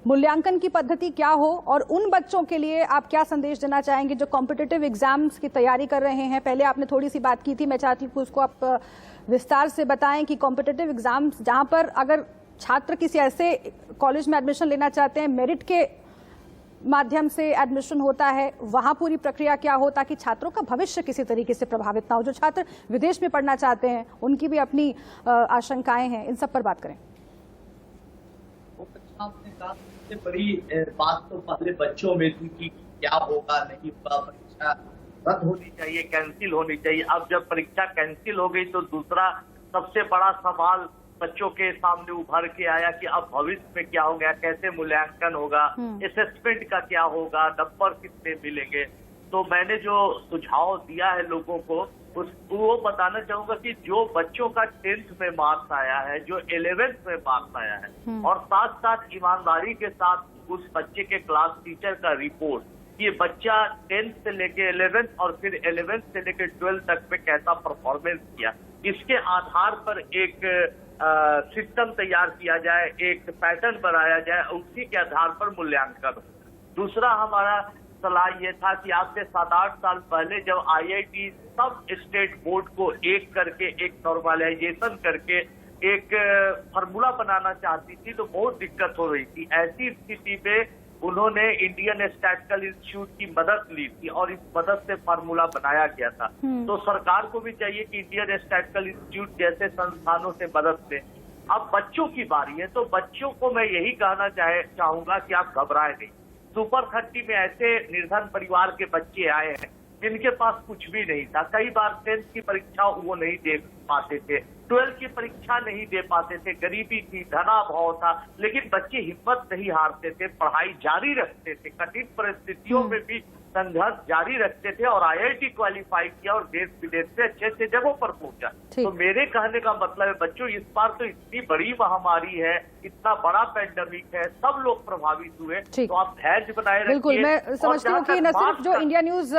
मूल्यांकन की पद्धति क्या हो और उन बच्चों के लिए आप क्या संदेश देना चाहेंगे जो कॉम्पिटिटिव एग्जाम्स की तैयारी कर रहे हैं? पहले आपने थोड़ी सी बात की थी, मैं चाहती हूँ उसको आप विस्तार से बताएं कि कॉम्पिटिटिव एग्जाम्स जहां पर अगर छात्र किसी ऐसे कॉलेज में एडमिशन लेना चाहते हैं, मेरिट के माध्यम से एडमिशन होता है, वहां पूरी प्रक्रिया क्या हो ताकि छात्रों का भविष्य किसी तरीके से प्रभावित ना हो। जो छात्र विदेश में पढ़ना चाहते हैं उनकी भी अपनी आशंकाएं हैं, इन सब पर बात करें। आपने कहा सबसे बड़ी बात तो पहले बच्चों में थी कि क्या होगा, नहीं होगा, परीक्षा रद्द होनी चाहिए, कैंसिल होनी चाहिए। अब जब परीक्षा कैंसिल हो गई तो दूसरा सबसे बड़ा सवाल बच्चों के सामने उभर के आया कि अब भविष्य में क्या हो गया, कैसे मूल्यांकन होगा, असेसमेंट का क्या होगा, नंबर कितने मिलेंगे। तो मैंने जो सुझाव दिया है लोगों को वो बताना चाहूंगा कि जो बच्चों का 10th में मार्क्स आया है, जो 11th में मार्क्स आया है और साथ साथ ईमानदारी के साथ उस बच्चे के क्लास टीचर का रिपोर्ट, ये बच्चा 10th से लेके 11th और फिर 11th से लेके 12th तक में कैसा परफॉर्मेंस किया, इसके आधार पर एक सिस्टम तैयार किया जाए, एक पैटर्न बनाया जाए, उसी के आधार पर मूल्यांकन। दूसरा हमारा सलाह ये था कि आज से 7-8 साल पहले जब IIT सब स्टेट बोर्ड को एक करके, एक नॉर्मलाइजेशन करके एक फार्मूला बनाना चाहती थी तो बहुत दिक्कत हो रही थी। ऐसी स्थिति में उन्होंने इंडियन स्टैटिस्टिकल इंस्टीट्यूट की मदद ली थी और इस मदद से फार्मूला बनाया गया था। तो सरकार को भी चाहिए कि इंडियन स्टैटिस्टिकल इंस्टीट्यूट जैसे संस्थानों से मदद ले। अब बच्चों की बारी है तो बच्चों को मैं यही कहना चाहूंगा कि आप घबराएं नहीं। सुपर 30 में ऐसे निर्धन परिवार के बच्चे आए हैं जिनके पास कुछ भी नहीं था। कई बार 10th की परीक्षा वो नहीं दे पाते थे, 12th की परीक्षा नहीं दे पाते थे, गरीबी थी, धनाभाव था, लेकिन बच्चे हिम्मत नहीं हारते थे, पढ़ाई जारी रखते थे, कठिन परिस्थितियों में भी संघर्ष जारी रखते थे और IIT क्वालिफाई किया और देश विदेश से अच्छे अच्छे जगहों पर पहुंचा। तो मेरे कहने का मतलब है बच्चों, इस बार तो इतनी बड़ी महामारी है, इतना बड़ा पैंडेमिक है, सब लोग प्रभावित हुए, तो आप धैर्य बनाए रखिए। बिल्कुल, मैं समझती हूँ कि न सिर्फ जो इंडिया न्यूज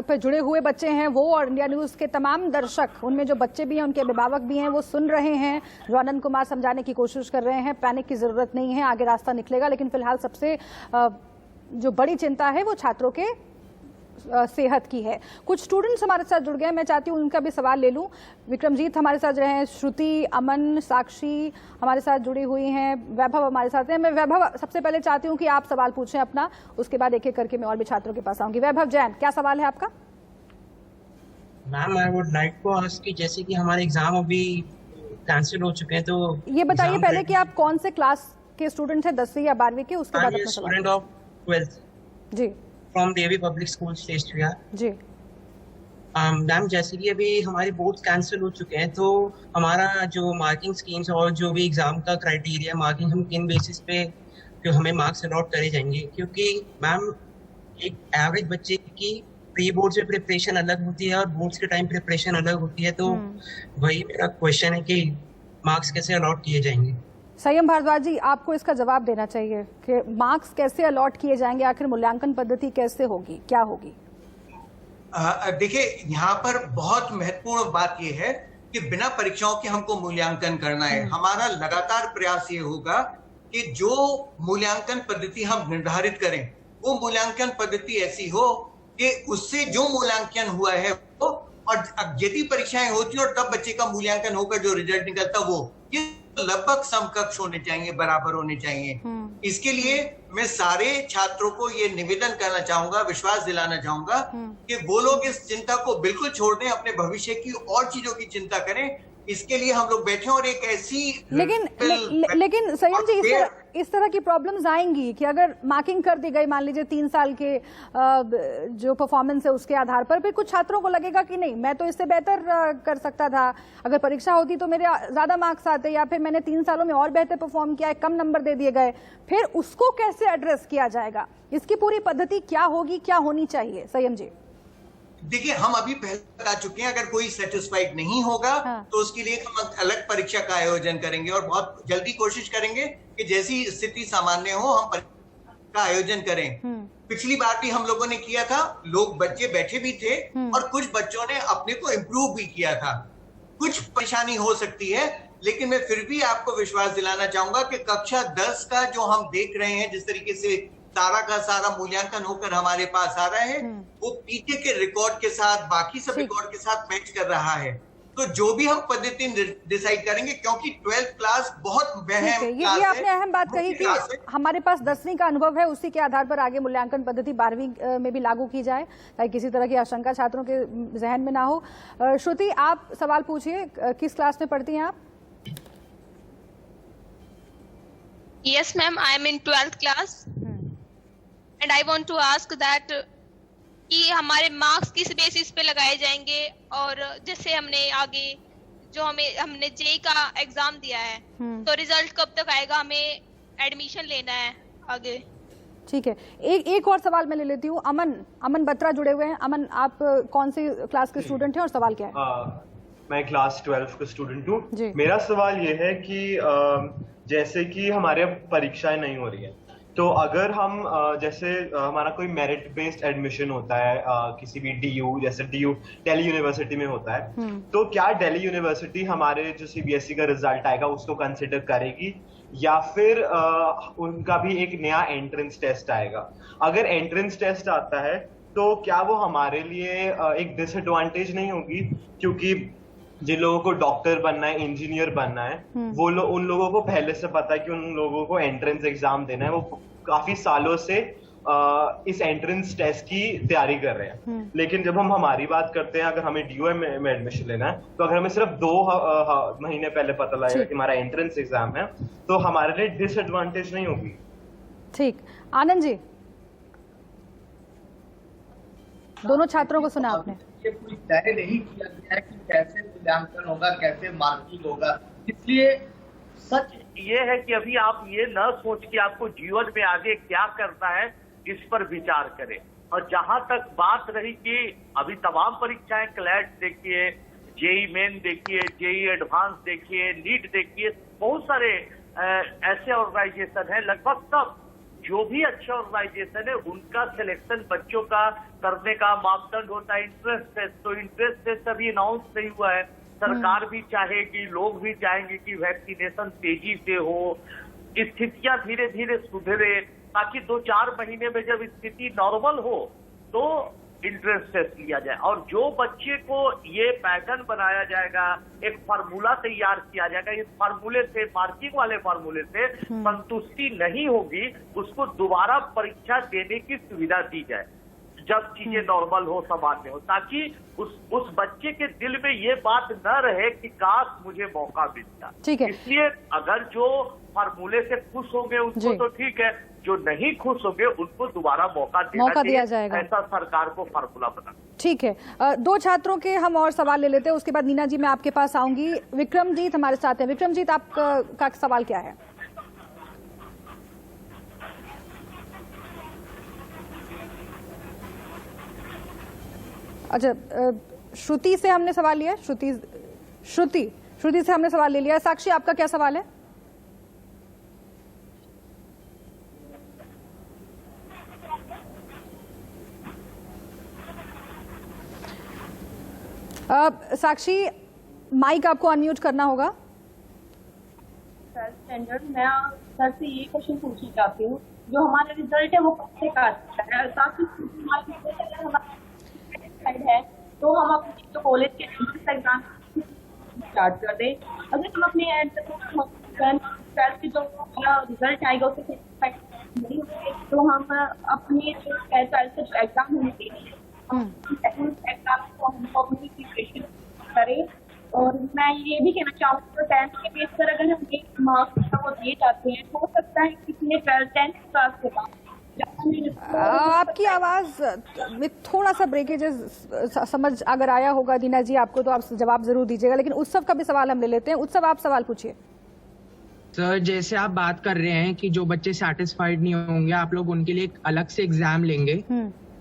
पे जुड़े हुए बच्चे हैं वो और इंडिया न्यूज के तमाम दर्शक, उनमें जो बच्चे भी हैं, उनके अभिभावक भी हैं, वो सुन रहे हैं जो आनंद कुमार समझाने की कोशिश कर रहे हैं। पैनिक की जरूरत नहीं है, आगे रास्ता निकलेगा। लेकिन फिलहाल सबसे जो बड़ी चिंता है वो छात्रों के सेहत की है। कुछ स्टूडेंट्स हमारे साथ जुड़ गए, मैं चाहती हूँ उनका भी सवाल ले लूँ। विक्रमजीत हमारे साथ रहे हैं, श्रुति, अमन, साक्षी हमारे साथ जुड़ी हुई हैं, वैभव हमारे साथ हैं। मैं वैभव सबसे पहले चाहती हूँ कि आप सवाल पूछें अपना, उसके बाद एक एक करके मैं और भी छात्रों के पास आऊंगी। वैभव जैन, क्या सवाल है आपका? Ma'am, I would like to ask कि जैसे कि हमारे एग्जाम अभी कैंसिल हो चुके हैं, तो ये बताइए पहले कि आप कौन से क्लास के स्टूडेंट हैं, 10वीं या 12वीं के, उसके बाद अपना सवाल। Student of 12th G from Devi public school state Vihar ji. Ma'am, जैसे कि अभी हमारे बोर्ड कैंसिल हो चुके हैं, तो हमारा जो मार्किंग स्कीम्स और जो भी एग्जाम का क्राइटेरिया मार्किंग, हम किन बेसिस पे जो हमें मार्क्स अलॉट करे जाएंगे? क्योंकि मैम, एक एवरेज बच्चे की प्री बोर्ड से प्रिपरेशन अलग होती है और बोर्ड्स के टाइम प्रिपरेशन अलग होती है, तो वही मेरा क्वेश्चन है कि मार्क्स कैसे अलॉट किए जाएंगे? संयम भारद्वाज जी, आपको इसका जवाब देना चाहिए कि मार्क्स कैसे अलॉट किए जाएंगे, आखिर मूल्यांकन पद्धति कैसे होगी, क्या होगी? देखिए, यहाँ पर बहुत महत्वपूर्ण बात यह है कि बिना परीक्षाओं के हमको मूल्यांकन करना है। हमारा लगातार प्रयास ये होगा कि जो मूल्यांकन पद्धति हम निर्धारित करें वो मूल्यांकन पद्धति ऐसी हो कि उससे जो मूल्यांकन हुआ है वो, और यदि परीक्षाएं होती और तब बच्चे का मूल्यांकन होकर जो रिजल्ट निकलता वो, ये लगभग समकक्ष होने चाहिए, बराबर होने चाहिए। इसके लिए मैं सारे छात्रों को ये निवेदन करना चाहूंगा, विश्वास दिलाना चाहूंगा कि वो लोग इस चिंता को बिल्कुल छोड़ दें, अपने भविष्य की और चीजों की चिंता करें। इसके लिए हम लोग बैठे और एक ऐसी लेकिन संयम जी, इस तरह की प्रॉब्लम्स आएंगी कि अगर मार्किंग कर दी गई, मान लीजिए 3 साल के जो परफॉर्मेंस है उसके आधार पर, फिर कुछ छात्रों को लगेगा कि नहीं, मैं तो इससे बेहतर कर सकता था, अगर परीक्षा होती तो मेरे ज्यादा मार्क्स आते, या फिर मैंने 3 सालों में और बेहतर परफॉर्म किया है, कम नंबर दे दिए गए, फिर उसको कैसे एड्रेस किया जाएगा? इसकी पूरी पद्धति क्या होगी, क्या होनी चाहिए? संयम जी, देखिए, हम अभी पहले बता चुके हैं, अगर कोई सेटिस्फाइड नहीं होगा तो उसके लिए हम अलग परीक्षा का आयोजन करेंगे और बहुत जल्दी कोशिश करेंगे कि जैसी स्थिति सामान्य हो हम परीक्षा का आयोजन करें। पिछली बार भी हम लोगों ने किया था, लोग बच्चे बैठे भी थे और कुछ बच्चों ने अपने को इम्प्रूव भी किया था। कुछ परेशानी हो सकती है, लेकिन मैं फिर भी आपको विश्वास दिलाना चाहूंगा कि कक्षा 10 का जो हम देख रहे हैं, जिस तरीके से सारा का सारा मूल्यांकन होकर हमारे पास आ रहा है, वो पीछे के रिकॉर्ड के साथ, बाकी सब रिकॉर्ड के साथ मैच कर रहा है। तो जो भी हम पद्धति डिसाइड करेंगे, क्योंकि 12th क्लास बहुत अहम क्लास है। ये आपने अहम बात कही कि हमारे पास 10वीं का अनुभव है, उसी के आधार पर आगे मूल्यांकन पद्धति 12वीं में भी लागू की जाए, ताकि किसी तरह की आशंका छात्रों के जहन में ना हो। श्रुति, आप सवाल पूछिए, किस क्लास में पढ़ती हैं आप? Yes, ma'am. I am in 12th class. And I want to ask that कि हमारे मार्क्स किस बेसिस पे लगाए जाएंगे, और जैसे हमने आगे जो हमने जेई का एग्जाम दिया है, तो रिजल्ट कब तक आएगा, हमें एडमिशन लेना है आगे। ठीक है, एक और सवाल मैं ले लेती हूँ। अमन बत्रा जुड़े हुए हैं। अमन, आप कौन सी क्लास के स्टूडेंट हैं और सवाल क्या है? मैं क्लास 12 का स्टूडेंट हूँ। मेरा सवाल ये है कि जैसे कि हमारे परीक्षाएं नहीं हो रही है, तो अगर हम जैसे हमारा कोई मेरिट बेस्ड एडमिशन होता है किसी भी डीयू, जैसे डीयू दिल्ली यूनिवर्सिटी में होता है, तो क्या दिल्ली यूनिवर्सिटी हमारे जो सीबीएसई का रिजल्ट आएगा उसको कंसिडर करेगी, या फिर उनका भी एक नया एंट्रेंस टेस्ट आएगा? अगर एंट्रेंस टेस्ट आता है तो क्या वो हमारे लिए एक डिसएडवांटेज नहीं होगी? क्योंकि जिन लोगों को डॉक्टर बनना है, इंजीनियर बनना है, वो उन लोगों को पहले से पता है कि उन लोगों को एंट्रेंस एग्जाम देना है, वो काफी सालों से इस एंट्रेंस टेस्ट की तैयारी कर रहे हैं। लेकिन जब हम हमारी बात करते हैं, अगर हमें डीयू में एडमिशन लेना है, तो अगर हमें सिर्फ 2 महीने पहले पता लगेगा कि हमारा एंट्रेंस एग्जाम है, तो हमारे लिए डिसएडवांटेज नहीं होगी? ठीक, आनंद जी, दोनों छात्रों को सुना आपने। ये कोई तय नहीं किया गया है कि कैसे मूल्यांकन होगा, कैसे मार्किंग होगा, इसलिए सच ये है कि अभी आप ये न सोच के आपको जीवन में आगे क्या करना है इस पर विचार करें। और जहां तक बात रही कि अभी तमाम परीक्षाएं, क्लैट देखिए, जेई मेन देखिए, जेई एडवांस देखिए, नीट देखिए, बहुत सारे ऐसे ऑर्गेनाइजेशन है, लगभग सब जो भी अच्छे ऑर्गेनाइजेशन है उनका सिलेक्शन बच्चों का करने का मापदंड होता है इंटरेस्ट टेस्ट। तो इंटरेस्ट टेस्ट अभी अनाउंस नहीं हुआ है। सरकार भी चाहेगी, लोग भी चाहेंगे कि वैक्सीनेशन तेजी से हो, स्थितियां धीरे धीरे सुधरे, ताकि 2-4 महीने में जब स्थिति नॉर्मल हो तो इंटरेस्ट टेस्ट लिया जाए। और जो बच्चे को ये पैटर्न बनाया जाएगा, एक फार्मूला तैयार किया जाएगा, इस फार्मूले से, मार्किंग वाले फार्मूले से संतुष्टि नहीं होगी, उसको दोबारा परीक्षा देने की सुविधा दी जाए जब चीजें नॉर्मल हो, सामान्य हो, ताकि उस बच्चे के दिल में ये बात न रहे कि काश मुझे मौका मिलता। इसलिए अगर जो फार्मूले से खुश होंगे उनको तो ठीक है, जो नहीं खुश होंगे उनको दोबारा मौका दिया जाएगा, ऐसा सरकार को फार्मूला बना। ठीक है, 2 छात्रों के हम और सवाल ले लेते हैं, उसके बाद नीना जी मैं आपके पास आऊंगी। विक्रमजीत हमारे साथ है। विक्रमजीत, आपका सवाल क्या है? अच्छा, श्रुति से हमने सवाल लिया। श्रुति से हमने सवाल ले लिया। साक्षी, आपका क्या सवाल है? साक्षी, माइक आपको अनम्यूट करना होगा। सर, स्टैंडर्ड मैं सर से ये क्वेश्चन पूछना चाहती हूँ, जो हमारा रिजल्ट है वो कब से आता है, ताकि है तो हम अपने जो कॉलेज के एग्जाम स्टार्ट कर दें। अगर हम अपने ट्वेल्थ की जो रिजल्ट आएगा उसे सेटिस्फाइड नहीं होंगे तो हम अपने ट्वेल्थ का जो एग्जाम होने एग्जाम को हम अपनी प्रिपरेशन करें। और मैं ये भी कहना चाहूँगी तो 10th के बेस पर अगर हम एक मार्क्स वो दिए जाते हैं हो सकता है किसी ने 10th क्लास के बाद आपकी आवाज में थोड़ा सा ब्रेकेजेस समझ अगर आया होगा दीना जी आपको तो आप जवाब जरूर दीजिएगा, लेकिन उत्सव का भी सवाल हम ले लेते हैं। उत्सव आप सवाल पूछिए। सर जैसे आप बात कर रहे हैं कि जो बच्चे सेटिस्फाइड नहीं होंगे आप लोग उनके लिए एक अलग से एग्जाम लेंगे,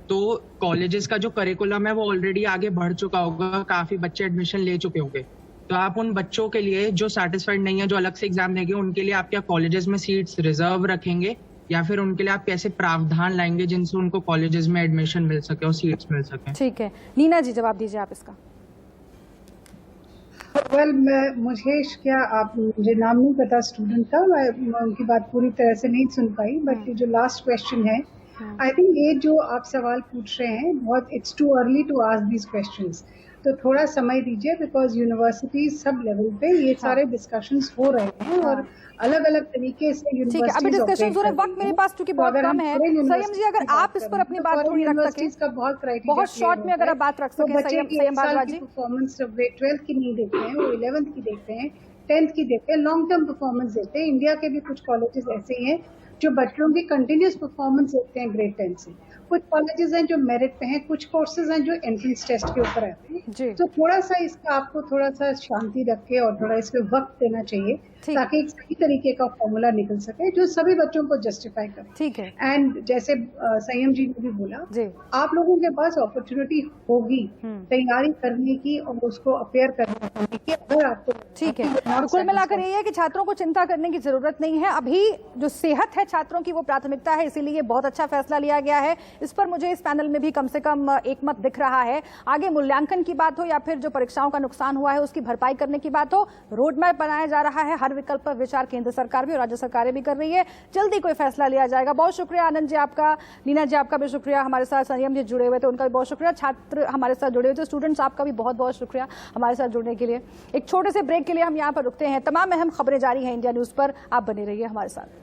तो कॉलेजेस का जो करिकुलम है वो ऑलरेडी आगे बढ़ चुका होगा, काफी बच्चे एडमिशन ले चुके होंगे, तो आप उन बच्चों के लिए जो सेटिस्फाइड नहीं है जो अलग से एग्जाम देंगे उनके लिए आप क्या कॉलेजेस में सीट्स रिजर्व रखेंगे या फिर उनके लिए आप कैसे प्रावधान लाएंगे जिनसे उनको कॉलेजेस में एडमिशन मिल सके और सीट्स मिल सके? ठीक है, नीना जी जवाब दीजिए आप इसका। मुझे क्या आप मुझे नाम नहीं पता स्टूडेंट का, मैं उनकी बात पूरी तरह से नहीं सुन पाई, बट जो लास्ट क्वेश्चन है आई थिंक ये जो आप सवाल पूछ रहे हैं बहुत it's too early to ask these questions, तो थोड़ा समय दीजिए बिकॉज यूनिवर्सिटी सब लेवल पे ये सारे डिस्कशंस हो रहे हैं और अलग अलग तरीके से यूनिवर्सिटी अभी डिस्कशन हो रहे, वक्त मेरे पास चूंकि बहुत कम है। संयम जी अगर आप इस पर अपनी बात थोड़ी रख सकें, बहुत शॉर्ट में अगर आप बात रख सकें। संयम भारद्वाज जी, परफॉर्मेंस जब वे 12th की नहीं देखते हैं वो 11th की देखते हैं, 10th की देखते हैं, लॉन्ग टर्म परफॉर्मेंस देते हैं। इंडिया के भी कुछ कॉलेजेस ऐसे हैं जो बच्चों की कंटिन्यूस परफॉर्मेंस देखते हैं ग्रेड 10 से, कुछ कॉलेजेस हैं जो मेरिट पे हैं, कुछ कोर्सेज हैं जो एंट्रेंस टेस्ट के ऊपर आते हैं, तो थोड़ा सा इसका आपको थोड़ा सा शांति रख के और थोड़ा इसमें वक्त देना चाहिए ताकि एक सही तरीके का फॉर्मूला निकल सके जो सभी बच्चों को जस्टिफाई करे। ठीक है, एंड जैसे संयम जी ने भी बोला आप लोगों के पास अपॉर्चुनिटी होगी तैयारी करने की और उसको अपेयर करने की अगर आपको। ठीक है, और कुल मिलाकर ये है कि छात्रों को चिंता करने की जरूरत नहीं है, अभी जो सेहत है छात्रों की वो प्राथमिकता है, इसीलिए बहुत अच्छा फैसला लिया गया है। इस पर मुझे इस पैनल में भी कम से कम एक मत दिख रहा है। आगे मूल्यांकन की बात हो या फिर जो परीक्षाओं का नुकसान हुआ है उसकी भरपाई करने की बात हो, रोड मैप बनाया जा रहा है, हर विकल्प पर विचार केंद्र सरकार भी और राज्य सरकारें भी कर रही है, जल्दी कोई फैसला लिया जाएगा। बहुत शुक्रिया आनंद जी आपका, नीना जी आपका भी शुक्रिया, हमारे साथ संयम जी जुड़े हुए थे उनका भी बहुत शुक्रिया, छात्र हमारे साथ जुड़े हुए थे, स्टूडेंट्स आपका भी बहुत बहुत शुक्रिया हमारे साथ जुड़ने के लिए। एक छोटे से ब्रेक के लिए हम यहाँ पर रुकते हैं, तमाम अहम खबरें जारी हैं इंडिया न्यूज पर, आप बने रहिए हमारे साथ।